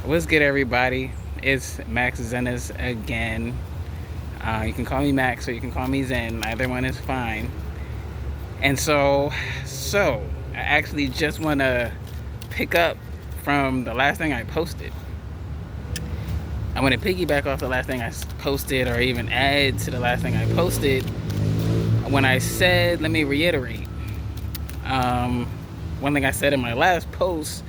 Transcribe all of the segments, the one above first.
What's good, everybody? It's Max Zenas again. You can call me Max or you can call me Zen. Either one is fine. And so I actually just want to pick up from the last thing I posted. I want to piggyback off the last thing I posted, or even add to the last thing I posted. When I said, let me reiterate. One thing I said in my last post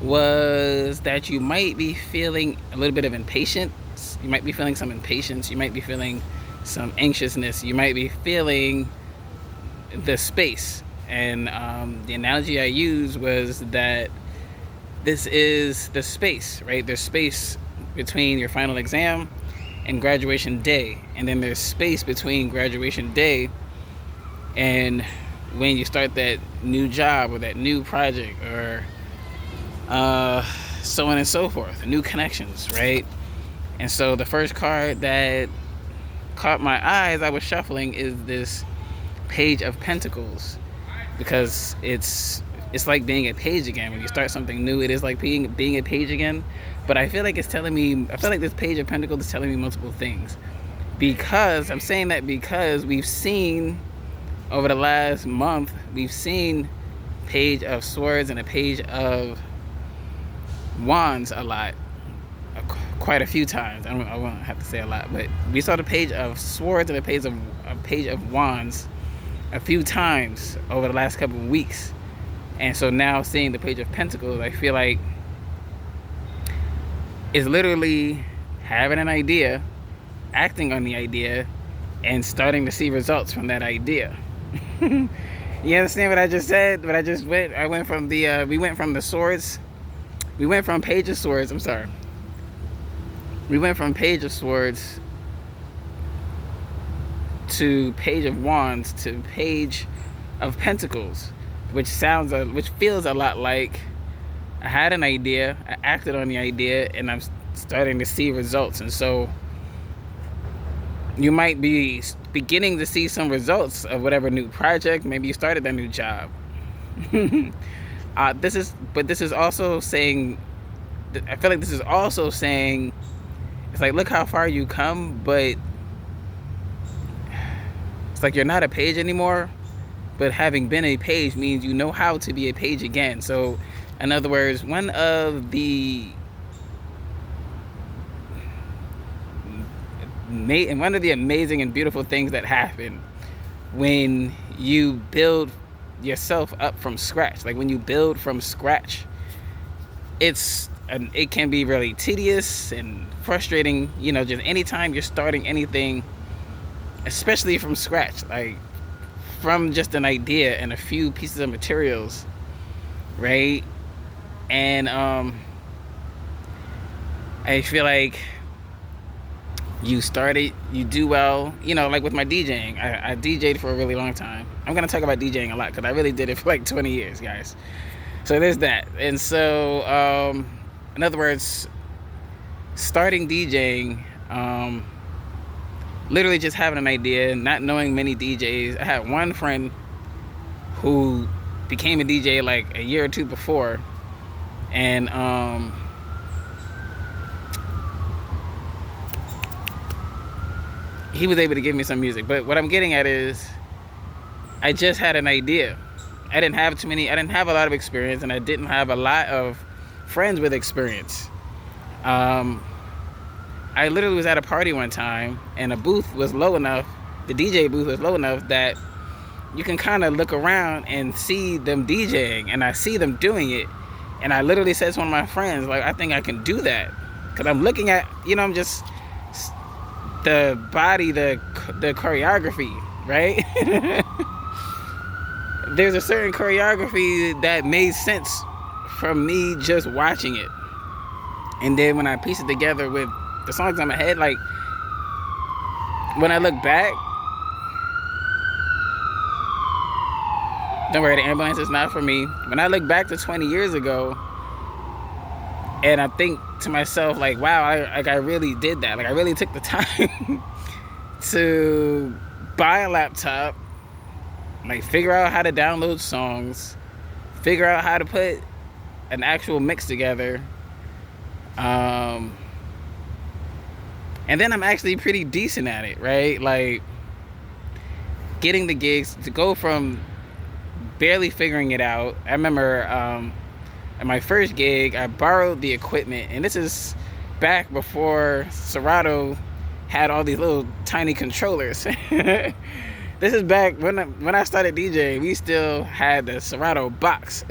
was that you might be feeling a little bit of impatience. You might be feeling some impatience. You might be feeling some anxiousness. You might be feeling the space. And the analogy I used was that this is the space, right? There's space between your final exam and graduation day. And then there's space between graduation day and when you start that new job or that new project, or so on and so forth, new connections, right? And so the first card that caught my eye as I was shuffling is this Page of Pentacles, because it's like being a page again. When you start something new, it is like being a page again. But I feel like it's telling me, I feel like this Page of Pentacles is telling me multiple things, because I'm saying that because we've seen over the last month, we've seen Page of Swords and a Page of Wands a lot, quite a few times. I won't have to say a lot, but we saw the Page of Swords and a Page of Wands a few times over the last couple of weeks. And so now seeing the Page of Pentacles, I feel like it's literally having an idea, acting on the idea, and starting to see results from that idea. You understand what I just said? We went from the swords. We went from Page of Swords, I'm sorry. We went from Page of Swords to Page of Wands to Page of Pentacles, which feels a lot like I had an idea, I acted on the idea, and I'm starting to see results. And so you might be beginning to see some results of whatever new project. Maybe you started that new job. This is also saying, I feel like this is also saying, it's like, look how far you come, but it's like you're not a page anymore, but having been a page means you know how to be a page again. So in other words, one of the amazing and beautiful things that happen when you build yourself up from scratch, like when you build from scratch, it can be really tedious and frustrating, just anytime you're starting anything, especially from scratch, like from just an idea and a few pieces of materials, right? And I feel like you do well, like with my DJing. I DJ'd for a really long time. I'm going to talk about DJing a lot because I really did it for like 20 years, guys. So there's that. And so, in other words, starting DJing, literally just having an idea, not knowing many DJs. I had one friend who became a DJ like a year or two before, and he was able to give me some music. But what I'm getting at is, I just had an idea. I didn't have a lot of experience, and I didn't have a lot of friends with experience. I literally was at a party one time, and the DJ booth was low enough that you can kind of look around and see them DJing, and I see them doing it. And I literally said to one of my friends, like, I think I can do that. Because I'm looking at, I'm just, the body, the choreography, right? There's a certain choreography that made sense from me just watching it. And then when I piece it together with the songs in my head, like, when I look back, don't worry, the ambulance is not for me. When I look back to 20 years ago, and I think to myself, like, wow, I really did that. Like, I really took the time to buy a laptop, like, figure out how to download songs, figure out how to put an actual mix together, Um, and then I'm actually pretty decent at it, right? Like getting the gigs to go from barely figuring it out. I remember at my first gig, I borrowed the equipment, and this is back before Serato had all these little tiny controllers. This is back when I started DJing. We still had the Serato box.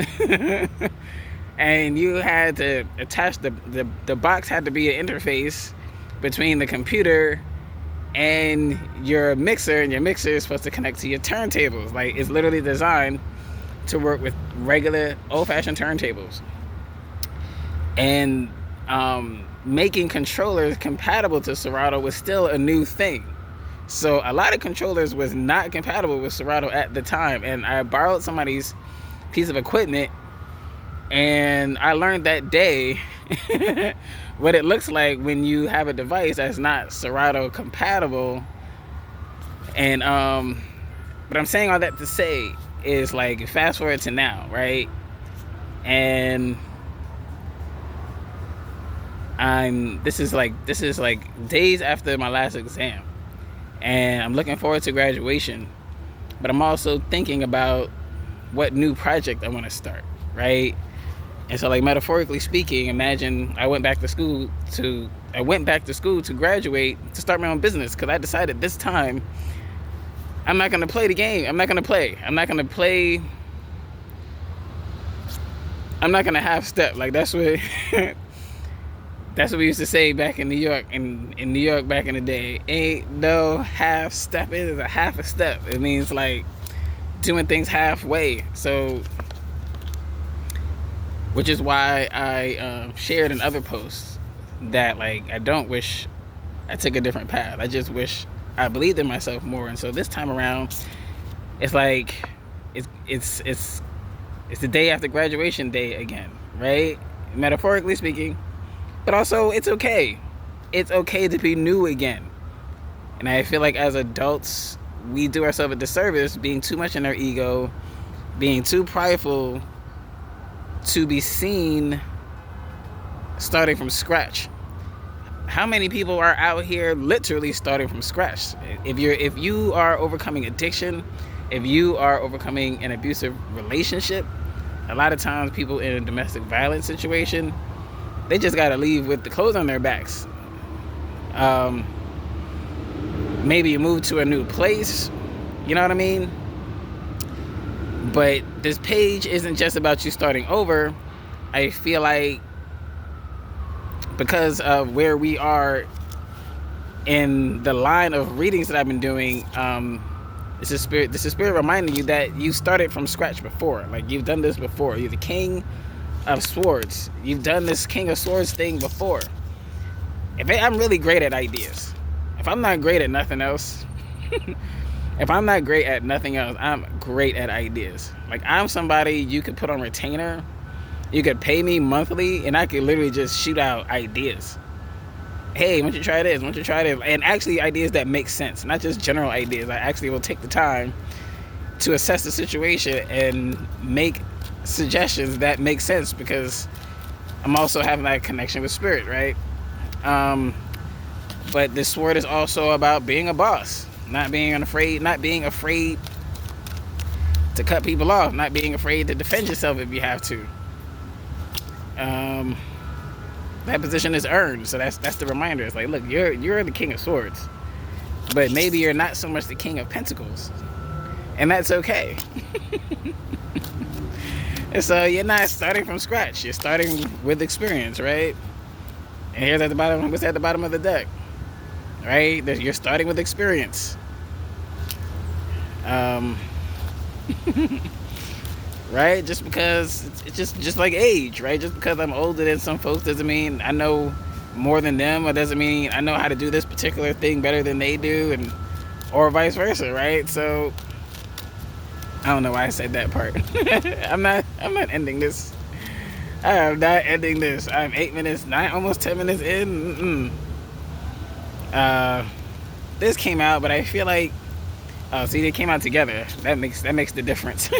And you had to attach the box had to be an interface between the computer and your mixer, and your mixer is supposed to connect to your turntables. Like, it's literally designed to work with regular old-fashioned turntables. And making controllers compatible to Serato was still a new thing. So a lot of controllers was not compatible with Serato at the time, and I borrowed somebody's piece of equipment, and I learned that day what it looks like when you have a device that's not Serato compatible. And but I'm saying all that to say is, like, fast forward to now, right? And this is like days after my last exam, and I'm looking forward to graduation, but I'm also thinking about what new project I want to start, right? And so, like, metaphorically speaking, imagine I went back to school to graduate, to start my own business, because I decided this time I'm not going to play the game. I'm not going to half step. Like, that's what that's what we used to say back in New York. In New York back in the day, ain't no half step. It is a half a step. It means, like, doing things halfway. So, which is why I shared in other posts that, like, I don't wish I took a different path. I just wish I believed in myself more. And so this time around, it's like it's the day after graduation day again, right? Metaphorically speaking, but also it's okay. It's okay to be new again. And I feel like as adults, we do ourselves a disservice being too much in our ego, being too prideful to be seen starting from scratch. How many people are out here literally starting from scratch? If you are overcoming addiction, if you are overcoming an abusive relationship, a lot of times people in a domestic violence situation, they just gotta leave with the clothes on their backs. Maybe you move to a new place, you know what I mean? But this page isn't just about you starting over. I feel like because of where we are in the line of readings that I've been doing, this is spirit reminding you that you started from scratch before. Like, you've done this before. You're the King of Swords. You've done this King of Swords thing before. I'm really great at ideas. If I'm not great at nothing else, I'm great at ideas. Like, I'm somebody you could put on retainer. You could pay me monthly, and I could literally just shoot out ideas. Hey, why don't you try this? Why don't you try this? And actually ideas that make sense, not just general ideas. I actually will take the time to assess the situation and make suggestions that make sense, because I'm also having that connection with spirit, right? But this sword is also about being a boss, not being afraid to cut people off, not being afraid to defend yourself if you have to. That position is earned, so that's the reminder. It's like, look, you're the King of Swords, but maybe you're not so much the King of Pentacles, and that's okay. And so you're not starting from scratch. You're starting with experience, right? And here's what's at the bottom of the deck, right? You're starting with experience. Right? Just because it's just like age, right? Just because I'm older than some folks doesn't mean I know more than them, or doesn't mean I know how to do this particular thing better than they do, or vice versa, right? So I don't know why I said that part. I'm not ending this. I am not ending this. I'm almost 10 minutes in. This came out, but I feel like, see, they came out together. That makes the difference.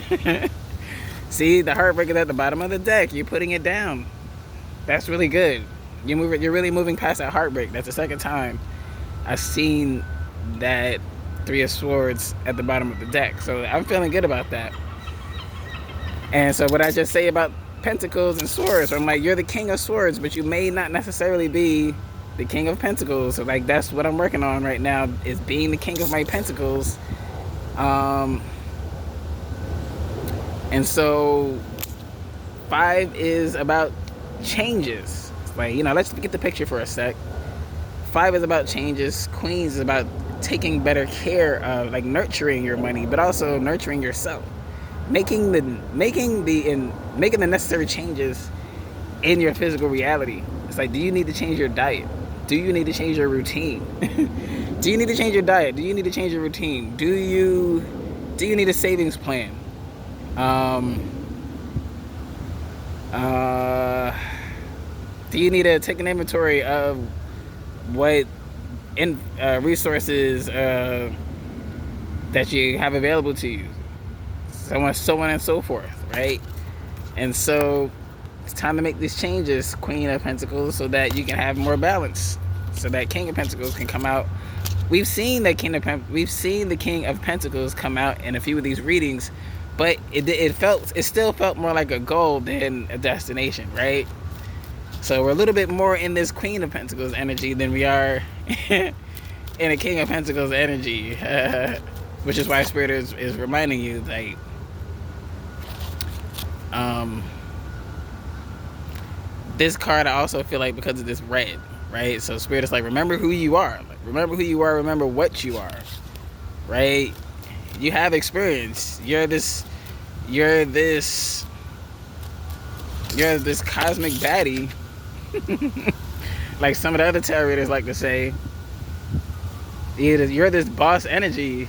See, the heartbreak is at the bottom of the deck. You're putting it down. That's really good. You're really moving past that heartbreak. That's the second time I've seen that Three of Swords at the bottom of the deck. So I'm feeling good about that. And so what I just say about Pentacles and Swords, I'm like, you're the King of Swords, but you may not necessarily be the King of Pentacles. So like, that's what I'm working on right now, is being the King of my Pentacles. And so 5 is about changes. Like, let's get the picture for a sec. 5 is about changes. Queens is about taking better care of, like, nurturing your money, but also nurturing yourself. Making the necessary changes in your physical reality. It's like, do you need to change your diet? Do you need to change your routine? Do you need to change your diet? Do you need to change your routine? Do you need a savings plan? Do you need to take an inventory of what resources that you have available to you? So on and so forth, right? And so it's time to make these changes, Queen of Pentacles, so that you can have more balance, so that King of Pentacles can come out. We've seen the King of Pentacles come out in a few of these readings, but it still felt more like a goal than a destination, right? So we're a little bit more in this Queen of Pentacles energy than we are in a King of Pentacles energy, which is why Spirit is reminding you, like, this card, I also feel like, because of this red, right? So Spirit is like, remember who you are. Like, remember who you are. Remember what you are, right? You have experience. You're this cosmic baddie. Like some of the other tarot readers like to say. You're this boss energy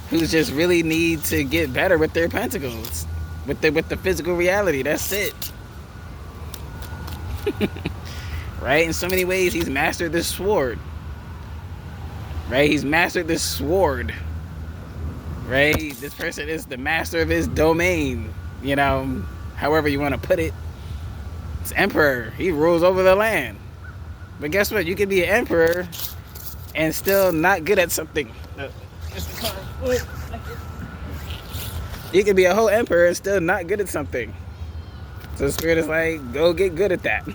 who's just really need to get better with their pentacles, with the physical reality. That's it. Right? In so many ways, he's mastered this sword. Right? He's mastered this sword. Right? This person is the master of his domain. However you want to put it. It's emperor. He rules over the land. But guess what? You can be an emperor and still not good at something. You can be a whole emperor and still not good at something. So Spirit is like, go get good at that.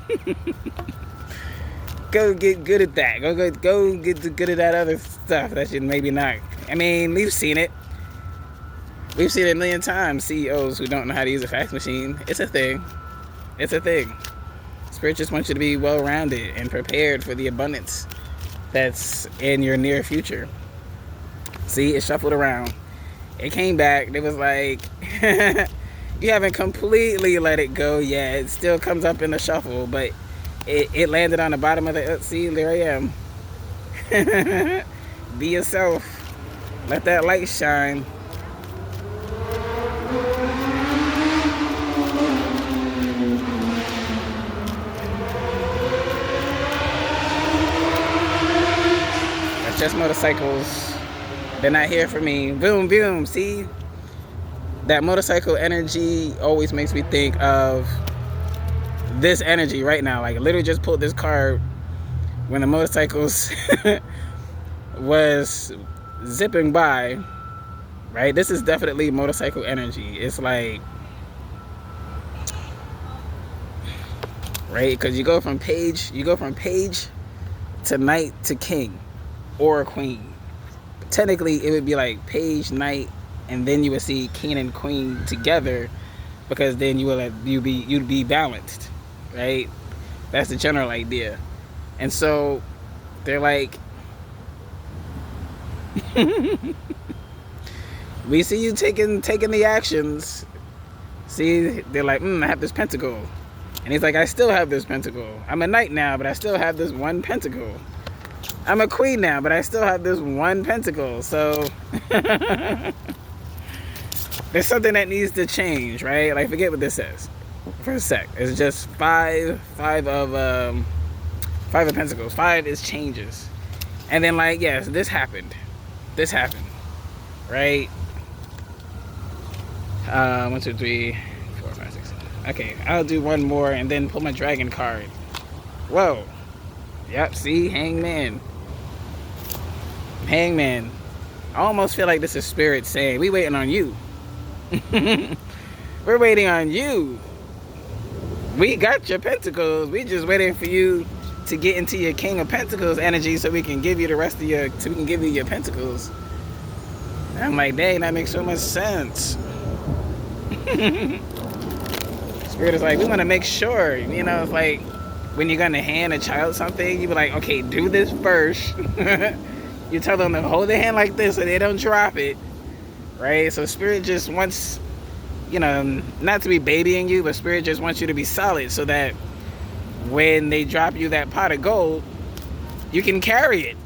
Go get good at that. Go get good at that other stuff that you maybe not. I mean, we've seen it. We've seen it a million times. CEOs who don't know how to use a fax machine. It's a thing. It's a thing. Spirit just wants you to be well-rounded and prepared for the abundance that's in your near future. See, it shuffled around. It came back. It was like, you haven't completely let it go yet. It still comes up in the shuffle, but it landed on the bottom of the... See, there I am. Be yourself. Let that light shine. That's just motorcycles. They're not here for me. Boom, boom. See? That motorcycle energy always makes me think of this energy right now. Like, I literally just pulled this card when the motorcycles was zipping by, right? This is definitely motorcycle energy. It's like, right? Because you go from page to knight to king or queen. Technically, it would be like page, knight, and then you would see king and queen together, because then you'd be balanced, right? That's the general idea. And so they're like, we see you taking the actions. See, they're like, I have this pentacle. And he's like, I still have this pentacle. I'm a knight now, but I still have this one pentacle. I'm a queen now, but I still have this one pentacle. So there's something that needs to change, right? Like, forget what this says for a sec. It's just five of pentacles. 5 is changes. And then, like, yes, this happened, right? 1, 2, 3, 4, 5, 6, 7. Okay, I'll do one more and then pull my dragon card. Whoa. Yep, see? Hangman. Hangman. I almost feel like this is spirit saying, we waiting on you. We're waiting on you. We got your pentacles. We just waiting for you to get into your King of Pentacles energy so we can give you the rest of your, so we can give you your pentacles. And I'm like, dang, that makes so much sense. Spirit is like, we want to make sure, you know, it's like when you're gonna hand a child something, you be like, okay, do this first. You tell them to hold their hand like this so they don't drop it, right? So Spirit just wants, you know, not to be babying you, but Spirit just wants you to be solid so that when they drop you that pot of gold, you can carry it.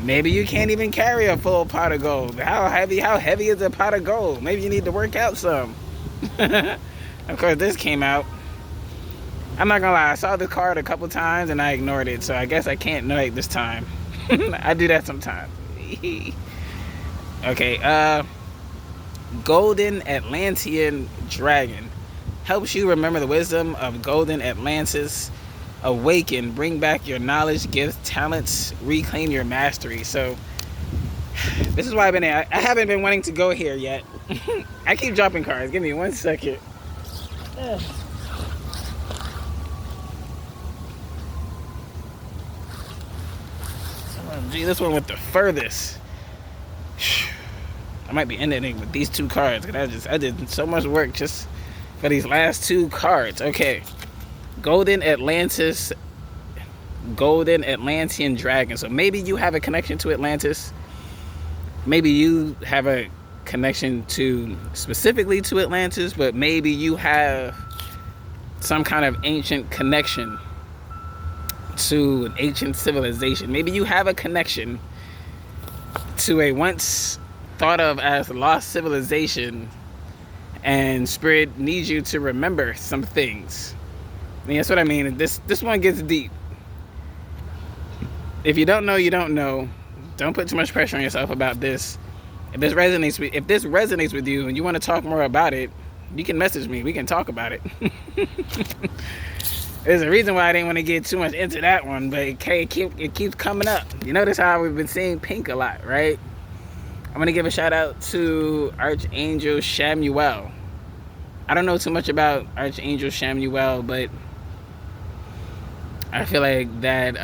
Maybe you can't even carry a full pot of gold. How heavy is a pot of gold? Maybe you need to work out some. Of course, this came out. I'm not gonna lie, I saw the card a couple times and I ignored it, so I guess I can't know it this time. I do that sometimes. Okay, Golden Atlantean Dragon helps you remember the wisdom of Golden Atlantis. Awaken, bring back your knowledge, gifts, talents, reclaim your mastery. So this is why I've been there. I haven't been wanting to go here yet. I keep dropping cards. Give me 1 second. Gee, this one went the furthest. I might be ending it with these 2 cards because I did so much work just for these last 2 cards. Okay. Golden Atlantean Dragon. So maybe you have a connection to Atlantis. Maybe you have a connection to specifically to Atlantis, but maybe you have some kind of ancient connection to an ancient civilization. Maybe you have a connection to a once thought of as lost civilization, and Spirit needs you to remember some things. I mean, that's what I mean. This one gets deep. If you don't know, you don't know. Don't put too much pressure on yourself about this. If this resonates with you and you want to talk more about it, you can message me. We can talk about it. There's a reason why I didn't want to get too much into that one, but it keeps coming up. You notice how we've been seeing pink a lot, right? I'm going to give a shout out to Archangel Shamuel. I don't know too much about Archangel Shamuel, but I feel like that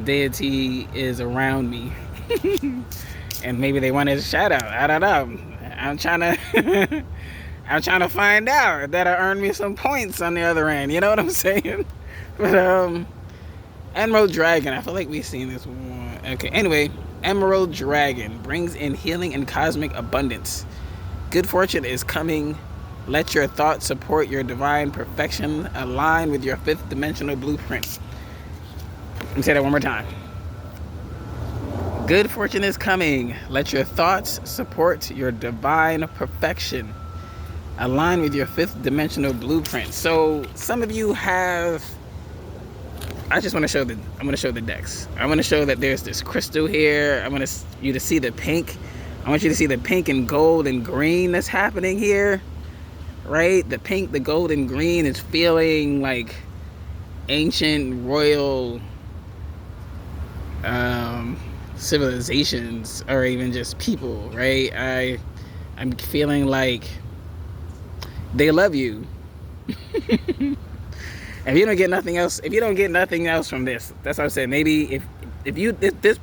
deity is around me. And maybe they wanted a shout out. I don't know. I'm trying to find out if that'll earn me some points on the other end. You know what I'm saying? But Emerald Dragon. I feel like we've seen this one. Okay. Anyway, Emerald Dragon brings in healing and cosmic abundance. Good fortune is coming. Let your thoughts support your divine perfection. Align with your 5th dimensional blueprint. Let me say that one more time. Good fortune is coming. Let your thoughts support your divine perfection. Align with your 5th dimensional blueprint. So some of you have, I just want to show I'm going to show the decks. I want to show that there's this crystal here. I want you to see the pink. I want you to see the pink and gold and green that's happening here. Right? The pink, the gold, and green is feeling like ancient royal civilizations, or even just people, right? I'm feeling like they love you. If you don't get nothing else from this, that's what I'm saying. Maybe if this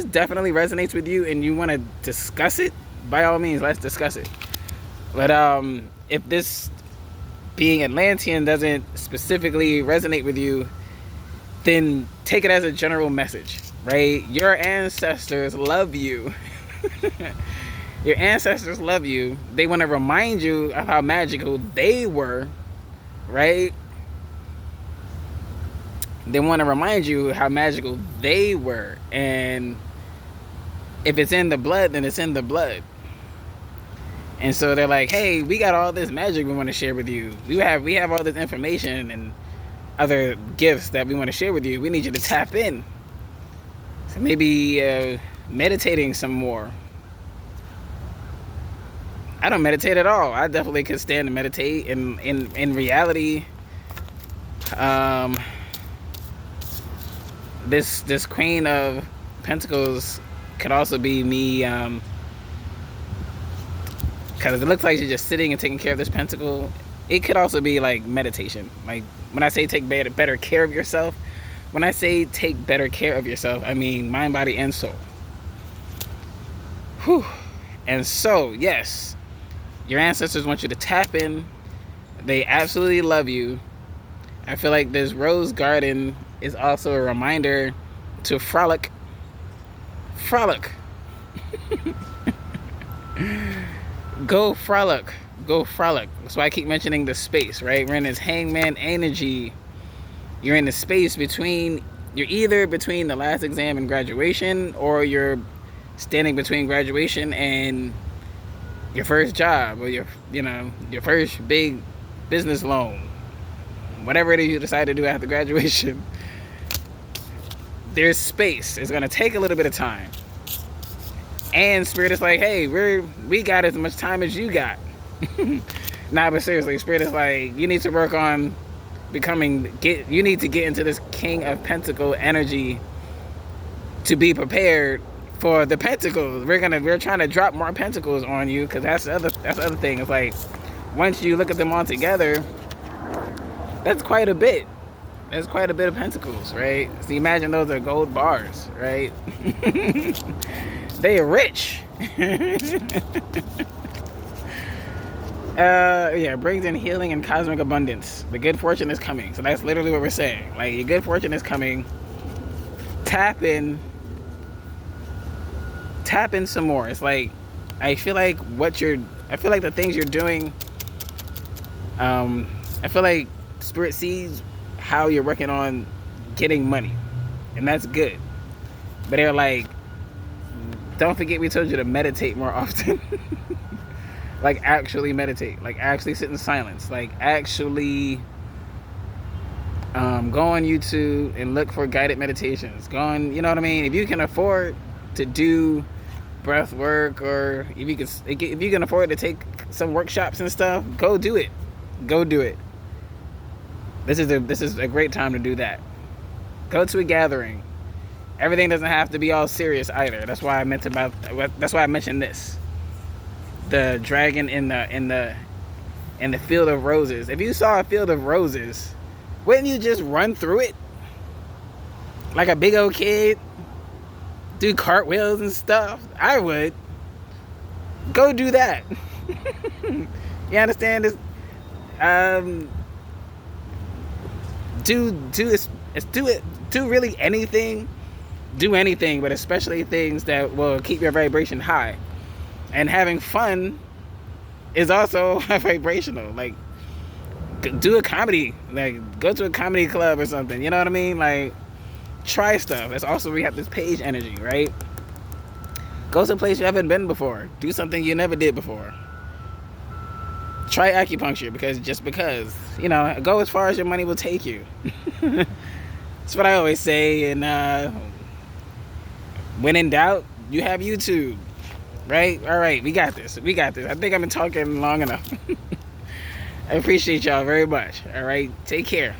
definitely resonates with you and you want to discuss it, by all means, let's discuss it. But if this being Atlantean doesn't specifically resonate with you, then take it as a general message, right? Your ancestors love you. Your ancestors love you. They want to remind you of how magical they were, right? They want to remind you how magical they were. And if it's in the blood, then it's in the blood. And so they're like, hey, we got all this magic we want to share with you. We have all this information and other gifts that we want to share with you. We need you to tap in. So maybe meditating some more. I don't meditate at all. I definitely could stand to meditate. In reality, um, this Queen of Pentacles could also be me, because it looks like you're just sitting and taking care of this pentacle. It could also be like meditation. Like when I say take better care of yourself, when I say take better care of yourself, I mean mind, body, and soul. Whew. And so, yes, your ancestors want you to tap in. They absolutely love you. I feel like this rose garden is also a reminder to frolic. Frolic. Go frolic. Go frolic. That's why I keep mentioning the space, right? We're in this hangman energy. You're in the space between, you're either between the last exam and graduation, or you're standing between graduation and your first job, or your first big business loan. Whatever it is you decide to do after graduation. There's space. It's going to take a little bit of time. And Spirit is like, hey, we got as much time as you got. Nah, but seriously, Spirit is like, you need to work on you need to get into this King of Pentacle energy to be prepared for the pentacles. We're trying to drop more pentacles on you, because that's the other thing. It's like, once you look at them all together, that's quite a bit. There's quite a bit of pentacles, right? So imagine those are gold bars, right? They are rich. Yeah, brings in healing and cosmic abundance. The good fortune is coming. So that's literally what we're saying. Like, your good fortune is coming. Tap in some more. It's like, I feel like the things you're doing, I feel like Spirit sees how you're working on getting money, and that's good. But they're like, don't forget we told you to meditate more often. Like, actually meditate. Like, actually sit in silence. Like, actually go on YouTube and look for guided meditations. Go on, you know what I mean? If you can afford to do breath work, or if you can afford to take some workshops and stuff, go do it. Go do it. This is a great time to do that. Go to a gathering. Everything doesn't have to be all serious either. That's why I mentioned this. The dragon in the field of roses. If you saw a field of roses, wouldn't you just run through it like a big old kid? Do cartwheels and stuff? I would. Go do that. You understand this? Do really anything. Do anything, but especially things that will keep your vibration high. And having fun is also vibrational. Like, do a comedy. Like, go to a comedy club or something. You know what I mean? Like, try stuff. That's also where we have this page energy, right? Go to a place you haven't been before. Do something you never did before. Try acupuncture, because go as far as your money will take you. That's what I always say. And when in doubt, you have YouTube. Right? All right, we got this. I think I've been talking long enough. I appreciate y'all very much. All right, take care.